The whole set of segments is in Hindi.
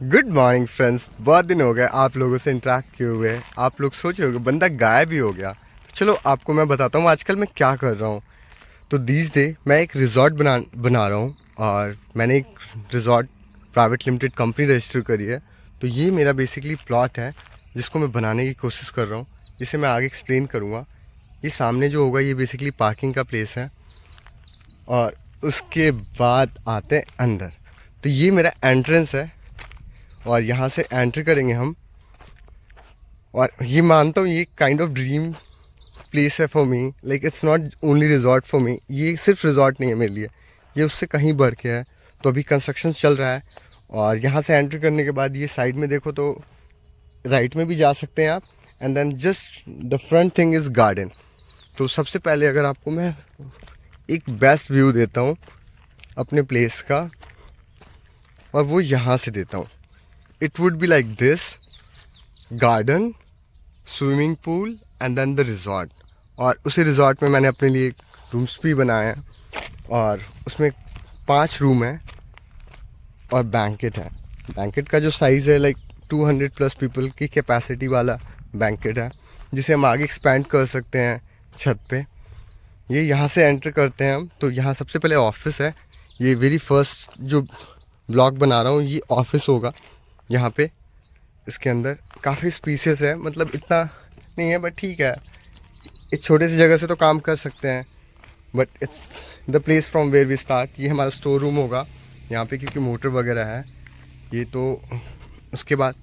Good morning friends. बहुत दिन हो गए आप लोगों से इंटरेक्ट किए हुए। आप लोग सोच रहे हो बंदा गायब ही हो गया। तो चलो आपको मैं बताता हूँ आजकल मैं क्या कर रहा हूँ। तो दीज डे मैं एक रिज़ॉर्ट बना रहा हूँ और मैंने एक resort private limited company register करी है। तो ये मेरा बेसिकली प्लॉट है जिसको मैं बनाने की कोशिश कर रहा हूँ, जिसे मैं आगे एक्सप्लेन करूँगा। ये सामने जो होगा ये बेसिकली पार्किंग का प्लेस है और उसके बाद आते हैं अंदर। तो ये मेरा एंट्रेंस है और यहाँ से एंट्री करेंगे हम। और ये मानता हूँ ये काइंड ऑफ ड्रीम प्लेस है for me. Like it's not only resort for me, ये सिर्फ रिजॉर्ट नहीं है मेरे लिए, ये उससे कहीं बढ़ के है। तो अभी कंस्ट्रक्शन चल रहा है और यहाँ से एंट्री करने के बाद ये साइड में देखो तो राइट में भी जा सकते हैं आप। And then just the front thing is garden. तो सबसे पहले अगर आपको मैं एक बेस्ट व्यू देता हूँ अपने प्लेस का, और वो यहाँ से देता हूँ। It would be like this: garden, swimming pool and then the resort. और उसी रिज़ॉर्ट में मैंने अपने लिए रूम्स भी बनाए हैं और उसमें 5 रूम हैं और बैंकेट है। बैंकेट का जो साइज़ है लाइक 200 प्लस पीपल की कैपेसिटी वाला बैंकेट है, जिसे हम आगे एक्सपेंड कर सकते हैं छत पे। ये यहाँ से एंटर करते हैं हम। तो यहाँ सबसे पहले ऑफिस है। ये वेरी फर्स्ट जो ब्लॉक बना रहा हूँ ये ऑफिस होगा यहाँ पे। इसके अंदर काफ़ी स्पीसीज है, मतलब इतना नहीं है बट ठीक है, इस छोटे सी जगह से तो काम कर सकते हैं। But it's the place from where we start. ये हमारा स्टोर रूम होगा यहाँ पे क्योंकि मोटर वगैरह है ये। तो उसके बाद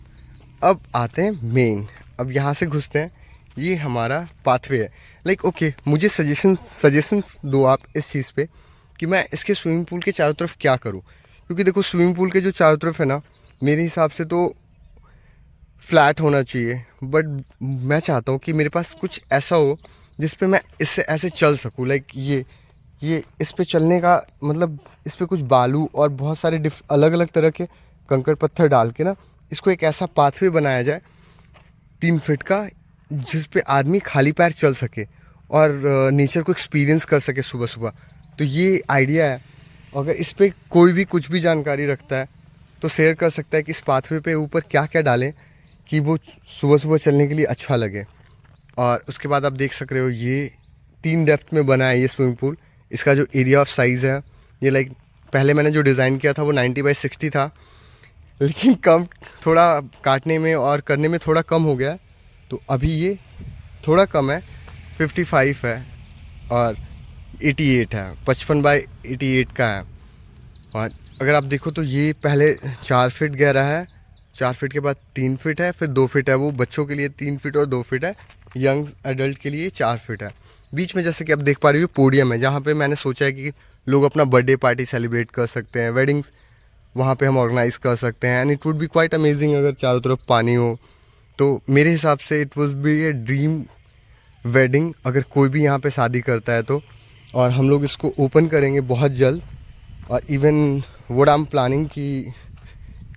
अब आते हैं मेन। अब यहाँ से घुसते हैं, ये हमारा पाथवे है। लाइक ओके, मुझे सजेशंस दो आप इस चीज़ पे कि मैं इसके स्विमिंग पूल के चारों तरफ क्या करूँ। क्योंकि देखो स्विमिंग पूल के जो चारों तरफ है ना, मेरे हिसाब से तो फ्लैट होना चाहिए। बट मैं चाहता हूँ कि मेरे पास कुछ ऐसा हो जिस पे मैं इससे ऐसे चल सकूँ। लाइक ये इस पे चलने का मतलब इस पे कुछ बालू और बहुत सारे अलग अलग तरह के कंकड़ पत्थर डाल के ना इसको एक ऐसा पाथवे बनाया जाए 3 फीट का, जिस पे आदमी खाली पैर चल सके और नेचर को एक्सपीरियंस कर सके सुबह सुबह। तो ये आइडिया है। अगर इस पे कोई भी कुछ भी जानकारी रखता है तो शेयर कर सकता है कि इस पाथवे पे ऊपर क्या क्या डालें कि वो सुबह सुबह चलने के लिए अच्छा लगे। और उसके बाद आप देख सक रहे हो ये 3 डेप्थ में बना है ये स्विमिंग पूल। इसका जो एरिया ऑफ साइज़ है ये लाइक पहले मैंने जो डिज़ाइन किया था वो 90/60 था, लेकिन कम थोड़ा काटने में और करने में थोड़ा कम हो गया। तो अभी ये थोड़ा कम है, 55 है और 88 है, 55/88 का है। और अगर आप देखो तो ये पहले 4 फीट गहरा है, 4 फीट के बाद 3 फीट है, फिर 2 फीट है। वो बच्चों के लिए 3 फीट और 2 फीट है, यंग एडल्ट के लिए 4 फीट है। बीच में जैसे कि आप देख पा रहे हो पोडियम है जहाँ पे मैंने सोचा है कि लोग अपना बर्थडे पार्टी सेलिब्रेट कर सकते हैं, वेडिंग्स वहाँ पे हम ऑर्गेनाइज़ कर सकते हैं। And it would B quite amazing अगर चारों तरफ पानी हो। तो मेरे हिसाब से it would B a dream wedding अगर कोई भी यहाँ पे शादी करता है तो। और हम लोग इसको ओपन करेंगे बहुत जल्द। और even what I am planning कि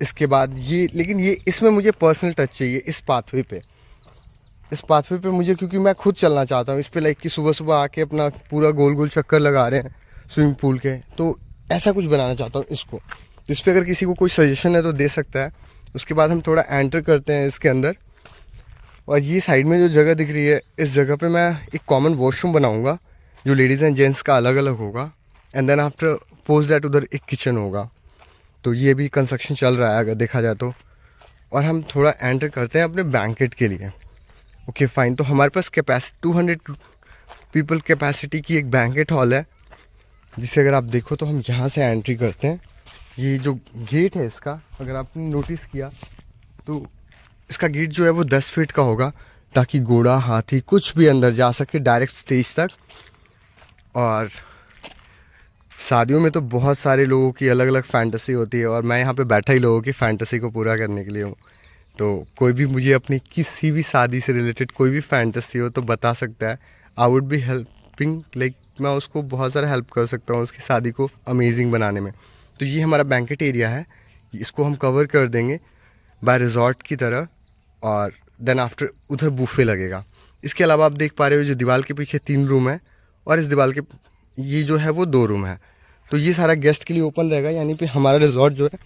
इसके बाद ये, लेकिन ये इसमें मुझे पर्सनल टच चाहिए इस पाथवे पे। इस पाथवे पे मुझे, क्योंकि मैं खुद चलना चाहता हूँ इस पे, लाइक कि सुबह सुबह आके अपना पूरा गोल गोल चक्कर लगा रहे हैं स्विमिंग पूल के। तो ऐसा कुछ बनाना चाहता हूँ इसको। इस पर अगर किसी को कोई सजेशन है तो दे सकता है। उसके बाद हम थोड़ा एंटर करते हैं इसके अंदर। और ये साइड में जो जगह दिख रही है इस जगह पे मैं एक कॉमन वॉशरूम बनाऊंगा जो लेडीज़ एंड जेंट्स का अलग अलग होगा। And then after post that उधर एक किचन होगा। तो ये भी कंस्ट्रक्शन चल रहा है अगर देखा जाए तो। और हम थोड़ा एंटर करते हैं अपने बैंकेट के लिए। Okay fine. तो हमारे पास कैपेसिटी 200 पीपल कैपेसिटी की एक बैंकेट हॉल है, जिसे अगर आप देखो तो हम यहाँ से एंट्री करते हैं। ये जो गेट है इसका अगर आपने नोटिस किया तो इसका गेट जो है वो 10 फीट का होगा, ताकि घोड़ा हाथी कुछ भी अंदर जा सके डायरेक्ट स्टेज तक। और शादियों में तो बहुत सारे लोगों की अलग अलग फैंटेसी होती है और मैं यहाँ पे बैठा ही लोगों की फैंटेसी को पूरा करने के लिए हूँ। तो कोई भी मुझे अपनी किसी भी शादी से रिलेटेड कोई भी फैंटेसी हो तो बता सकता है। I would be helping, like मैं उसको बहुत सारा हेल्प कर सकता हूँ उसकी शादी को अमेजिंग बनाने में। तो ये हमारा बैंकेट एरिया है, इसको हम कवर कर देंगे बाय रिजॉर्ट की तरह। और देन आफ्टर उधर बूफे लगेगा। इसके अलावा आप देख पा रहे हो जो दीवार के पीछे 3 रूम है और इस दीवार के ये जो है वो 2 रूम है। तो ये सारा गेस्ट के लिए ओपन रहेगा, यानी कि हमारा रिजॉर्ट जो है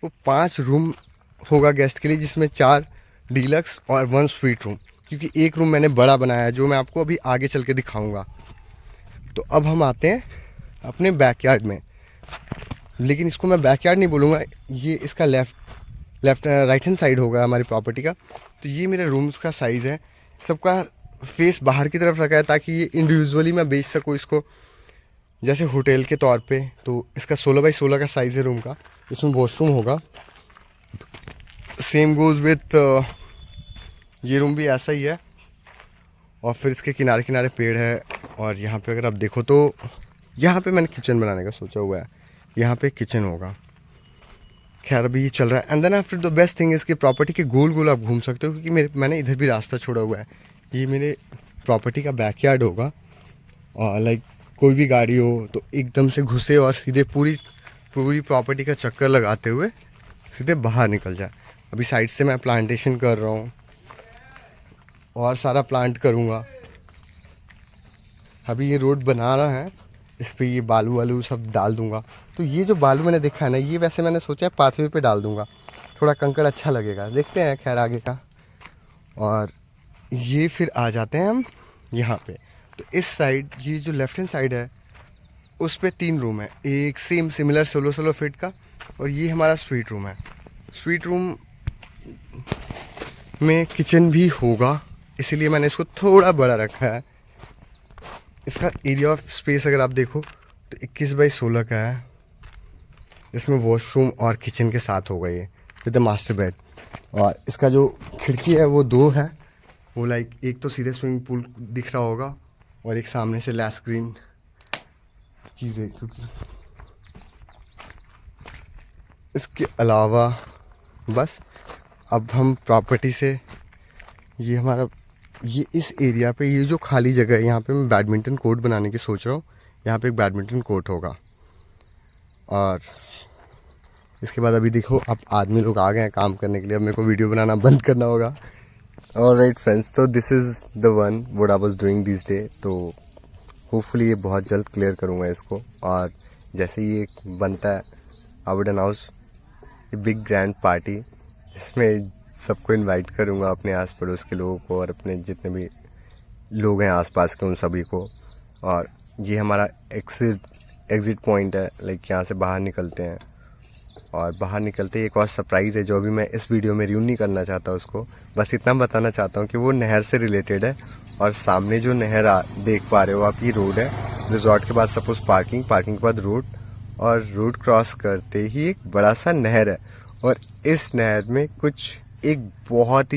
वो 5 रूम होगा गेस्ट के लिए, जिसमें 4 डीलक्स और 1 स्वीट रूम, क्योंकि एक रूम मैंने बड़ा बनाया है जो मैं आपको अभी आगे चल के दिखाऊंगा। तो अब हम आते हैं अपने बैकयार्ड में, लेकिन इसको मैं बैकयार्ड नहीं बोलूँगा, ये इसका राइट हैंड साइड होगा हमारी प्रॉपर्टी का। तो ये मेरे रूम्स का साइज़ है, सबका फेस बाहर की तरफ रखा है ताकि ये इंडिविजुअली मैं बेच सकूँ इसको, जैसे होटल के तौर पे। तो इसका 16 बाई 16 का साइज़ है रूम का, इसमें वॉशरूम होगा। सेम गोज़ विथ ये रूम भी ऐसा ही है, और फिर इसके किनारे किनारे पेड़ है। और यहाँ पे अगर आप देखो तो यहाँ पे मैंने किचन बनाने का सोचा हुआ है, यहाँ पे किचन होगा। खैर अभी ये चल रहा है। And then after the best thing इसकी प्रॉपर्टी के गोल गोल आप घूम सकते हो, क्योंकि मैंने इधर भी रास्ता छोड़ा हुआ है। ये मेरे प्रॉपर्टी का बैकयार्ड होगा, और लाइक कोई भी गाड़ी हो तो एकदम से घुसे और सीधे पूरी प्रॉपर्टी का चक्कर लगाते हुए सीधे बाहर निकल जाए। अभी साइड से मैं प्लांटेशन कर रहा हूँ और सारा प्लांट करूँगा। अभी ये रोड बना रहा है, इस पे ये बालू वालू सब डाल दूंगा। तो ये जो बालू मैंने देखा है ना, ये वैसे मैंने सोचा है पाथवे पे डाल दूंगा, थोड़ा कंकड़ अच्छा लगेगा, देखते हैं खैर आगे का। और ये फिर आ जाते हैं हम यहाँ पे। तो इस साइड ये जो लेफ्ट हैंड साइड है उस पे 3 रूम है, एक सेम सिमिलर 16-16 फीट का, और ये हमारा स्वीट रूम है। स्वीट रूम में किचन भी होगा, इसीलिए मैंने इसको थोड़ा बड़ा रखा है। इसका एरिया ऑफ स्पेस अगर आप देखो तो 21 बाई 16 का है। इसमें वॉशरूम और किचन के साथ होगा ये विद द मास्टर बेड। और इसका जो खिड़की है वो 2 है, वो लाइक एक तो सीधे स्विमिंग पूल दिख रहा होगा और एक सामने से लैश स्क्रीन चीज़ें। क्योंकि इसके अलावा बस अब हम प्रॉपर्टी से ये इस एरिया पे ये जो खाली जगह है, यहाँ पे मैं बैडमिंटन कोर्ट बनाने की सोच रहा हूँ। यहाँ पे एक बैडमिंटन कोर्ट होगा। और इसके बाद अभी देखो अब आदमी लोग आ गए हैं काम करने के लिए, अब मेरे को वीडियो बनाना बंद करना होगा। ऑलराइट फ्रेंड्स, तो this is the one what I was doing this day. तो होपफुली ये बहुत जल्द क्लियर करूँगा इसको, और जैसे ये बनता है I would announce a big grand party, जिसमें सबको इनवाइट करूँगा, अपने आस पड़ोस के लोगों को और अपने जितने भी लोग हैं आसपास के उन सभी को। और ये हमारा एग्ज़िट पॉइंट है, लाइक यहाँ से बाहर निकलते हैं। और बाहर निकलते ही एक और सरप्राइज़ है जो अभी मैं इस वीडियो में रिव्यू नहीं करना चाहता उसको, बस इतना बताना चाहता हूँ कि वो नहर से रिलेटेड है। और सामने जो नहर देख पा रहे हो आप, ये रोड है। रिजॉर्ट के बाद सपोज पार्किंग के बाद रोड, और रोड क्रॉस करते ही एक बड़ा सा नहर है। और इस नहर में एक बहुत ही